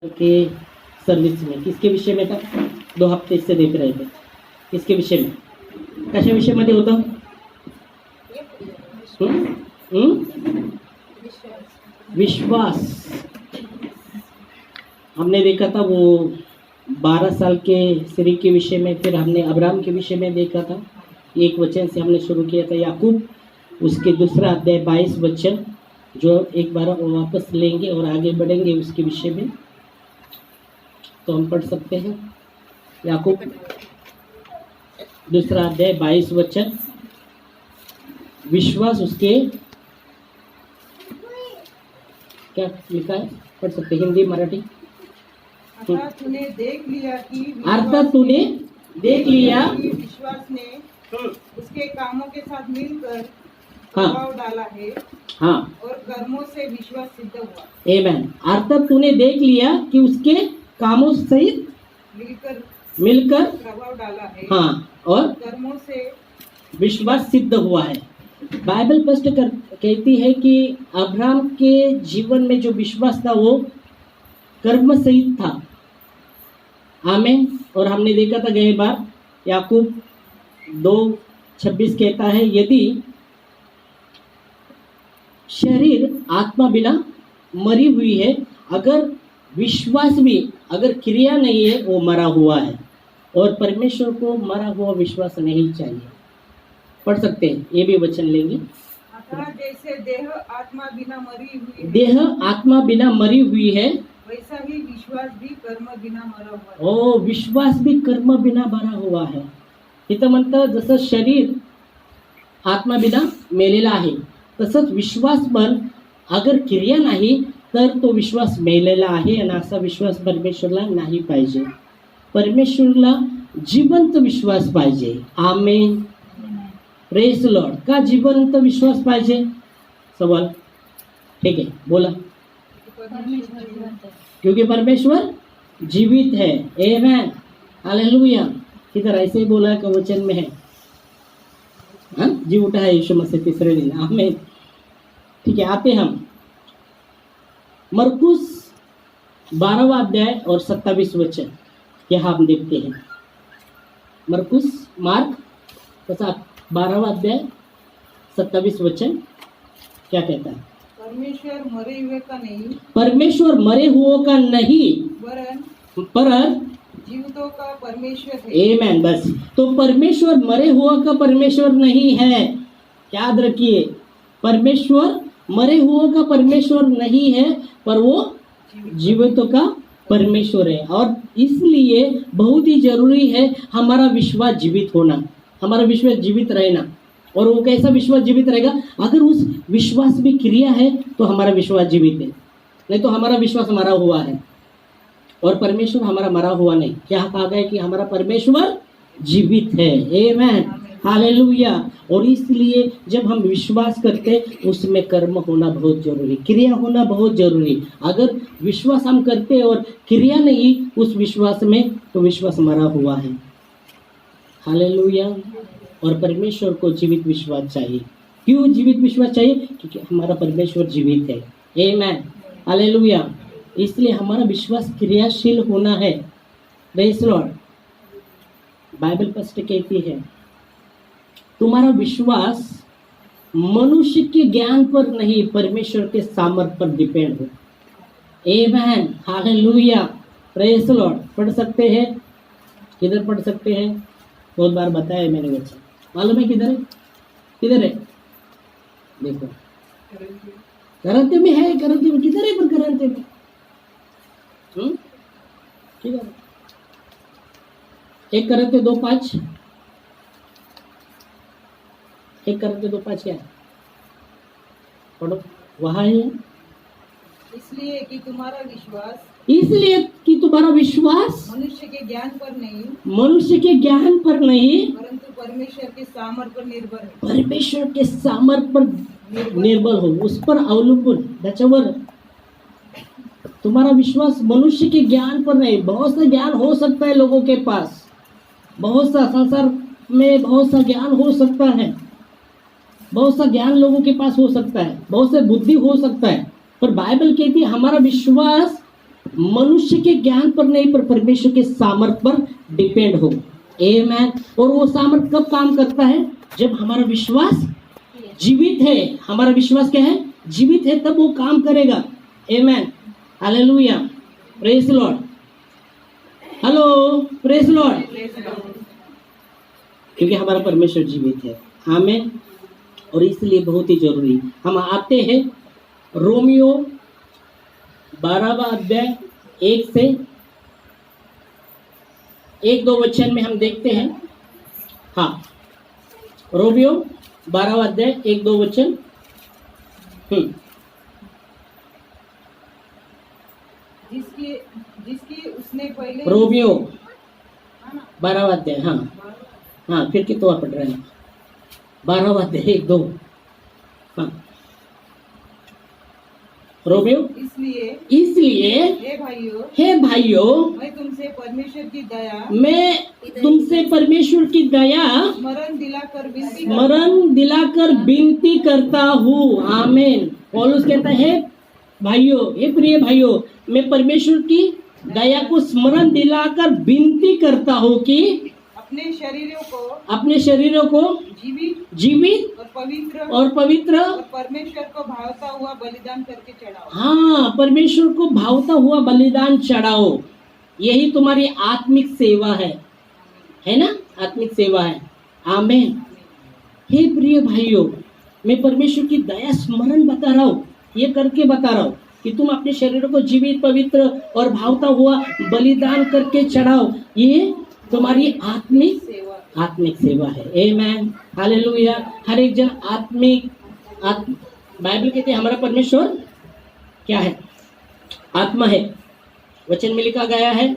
के सर्विस में किसके विषय में था? 2 हफ्ते से देख रहे थे. किसके विषय में? कशा विषयामध्ये होतं? विश्वास. हमने देखा था वो 12 साल के स्त्री के विषय में, फिर हमने अब्राहम के विषय में देखा था. एक वचन से हमने शुरू किया था याकूब, उसके दूसरा अध्याय 22 वचन, जो एक बार वापस लेंगे और आगे बढ़ेंगे उसके विषय में. तो हम पढ़ सकते हैं याकूब दूसरा अध्याय 22 वचन. विश्वास उसके क्या लिखा है? पढ़ सकते हैं हिंदी मराठी. अर्थात तूने देख लिया कि विश्वास ने उसके कामों के साथ मिलकर प्रभाव डाला है. हाँ. और कर्मों से विश्वास सिद्ध हुआ. आमेन. अर्थात तूने देख लिया कि उसके कामों सहित मिलकर प्रभाव डाला है. हाँ. और कर्मों से विश्वास सिद्ध हुआ है. बाइबल स्पष्ट कहती है कि अब्राहम के जीवन में जो विश्वास था वो कर्म सहित था. आमीन. और हमने देखा था गए बार याकूब 2:26 कहता है, यदि शरीर आत्मा बिना मरी हुई है, अगर विश्वास भी, अगर क्रिया नहीं है, वो मरा हुआ है. और परमेश्वर को मरा हुआ विश्वास नहीं चाहिए. पढ़ सकते हैं, ये भी वचन लेंगे. अतः जैसे देह आत्मा बिना मरी हुई है, वैसा ही विश्वास भी कर्म बिना मरा हुआ है. हो, विश्वास भी कर्म बिना मरा हुआ है. इथं म्हणतं जसं शरीर आत्मा बिना मेलेला आहे, तसंच विश्वास पण अगर क्रिया नाही तर तो विश्वास मेलेला आहे. आणि असा विश्वास परमेश्वरला नाही पाहिजे. परमेश्वरला जिवंत विश्वास पाहिजे. आमेन. Praise lord. का जिवंत विश्वास पाहिजे? सवाल. ठीक है, बोला. क्योंकि परमेश्वर जीवित है. आमेन. हालेलुया. किधर ऐसे ही बोला है, वचन में है. हाँ, जी उठा है यीशु मसीह तीसरे दिन. आमीन. ठीक है, आते हम मरकुस 12वां अध्याय और 27 वचन. यहाँ हम देखते हैं मार्क 12वां अध्याय 27 वचन क्या कहता है? परमेश्वर मरे हुए का नहीं, परन जीवितों का परमेश्वर है. आमेन. बस. तो परमेश्वर मरे हुआ का परमेश्वर नहीं है. याद रखिए, परमेश्वर मरे हुआ का परमेश्वर नहीं है, पर वो जीवितों का परमेश्वर है. और इसलिए बहुत ही जरूरी है हमारा विश्वास जीवित होना, हमारा विश्वास जीवित रहना. और वो कैसा विश्वास जीवित रहेगा? अगर उस विश्वास में क्रिया है तो हमारा विश्वास जीवित है, नहीं तो हमारा विश्वास मरा हुआ है. और परमेश्वर हमारा मरा हुआ नहीं. क्या कहा गया कि हमारा परमेश्वर जीवित है. आमेन. हालेलुया. और इसलिए जब हम विश्वास करते हैं उसमें कर्म होना बहुत जरूरी, क्रिया होना बहुत जरूरी. अगर विश्वास हम करते और क्रिया नहीं उस विश्वास में, तो विश्वास मरा हुआ है. हालेलुया. और परमेश्वर को जीवित विश्वास चाहिए. क्यों जीवित विश्वास चाहिए? क्योंकि हमारा परमेश्वर जीवित है. आमेन. हालेलुया. इसलिए हमारा विश्वास क्रियाशील होना है. Praise Lord. बाइबल स्पष्ट कहती है तुम्हारा विश्वास मनुष्य के ज्ञान पर नहीं, परमेश्वर के सामर्थ्य पर डिपेंड हो. आमेन. हालेलुया. Praise Lord. पढ़ सकते हैं, किधर पढ़ सकते हैं? बहुत बार बताया मैंने वचन. मालूम है किधर है? किधर है? देखो, करंते में है. करंते में किधर है? पर करंते में किधर? 1 करंते 2:5. 1 करंते 2:5 क्या है? पढ़ो. वहाँ है. इसलिए कि तुम्हारा विश्वास मनुष्य के ज्ञान पर नहीं, परंतु परमेश्वर के सामर्थ्य पर निर्भर है. परमेश्वर के सामर्थ्य पर निर्भर हो, उस पर अवलंबून. त्याच्यावर तुम्हारा विश्वास मनुष्य के ज्ञान पर नहीं. बहुत सा ज्ञान हो सकता है लोगों के पास, बहुत सा संसार में बहुत सा ज्ञान हो सकता है, बहुत सा ज्ञान लोगों के पास हो सकता है, बहुत से बुद्धि हो सकता है, पर बाइबल कहती है हमारा विश्वास मनुष्य के ज्ञान पर नहीं, पर परमेश्वर के सामर्थ पर डिपेंड हो। आमेन। और वो सामर्थ कब काम करता है? जब हमारा विश्वास जीवित है। हमारा विश्वास क्या है? जीवित है, तब वो काम करेगा। Amen. Hallelujah. Praise lord. Hello, praise lord. क्योंकि हमारा परमेश्वर जीवित है। आमेन। और इसलिए बहुत ही जरूरी, हम आते हैं रोमियो 12वां अध्याय 1 से 1-2 वचन में हम देखते हैं। हाँ, रोमियो 12वां अध्याय 1-2 वचन। जिसकी जिसकी उसने पहले रोमियो 12वां अध्याय। हाँ, फिर कितना पढ़ रहे हैं? 12वां अध्याय 1-2। हाँ, रोमियो। इसलिए हे भाइयों, मैं तुमसे परमेश्वर की दया स्मरण दिलाकर विनती करता हूँ। आमीन। पौलुस कहता है, भाइयों, हे प्रिय भाइयों, मैं परमेश्वर की दया को स्मरण दिलाकर विनती करता हूँ कि अपने शरीरों को जीवित और पवित्र और परमेश्वर को भावता हुआ बलिदान करके चढ़ाओ। हाँ, परमेश्वर को भावता हुआ बलिदान चढ़ाओ। यही तुम्हारी आत्मिक सेवा है ना? आत्मिक सेवा है। आमीन। हे प्रिय भाइयों, मैं परमेश्वर की दया स्मरण बता रहा हूँ, ये करके बता रहा हूँ कि तुम अपने शरीरों को जीवित, पवित्र और भावता हुआ बलिदान करके चढ़ाओ। ये तुम्हारी आत्मिक सेवा है। आमीन। हालेलुया। हर एक जन बाइबल कहते हैं हमारा परमेश्वर क्या है? आत्मा है। वचन में लिखा गया है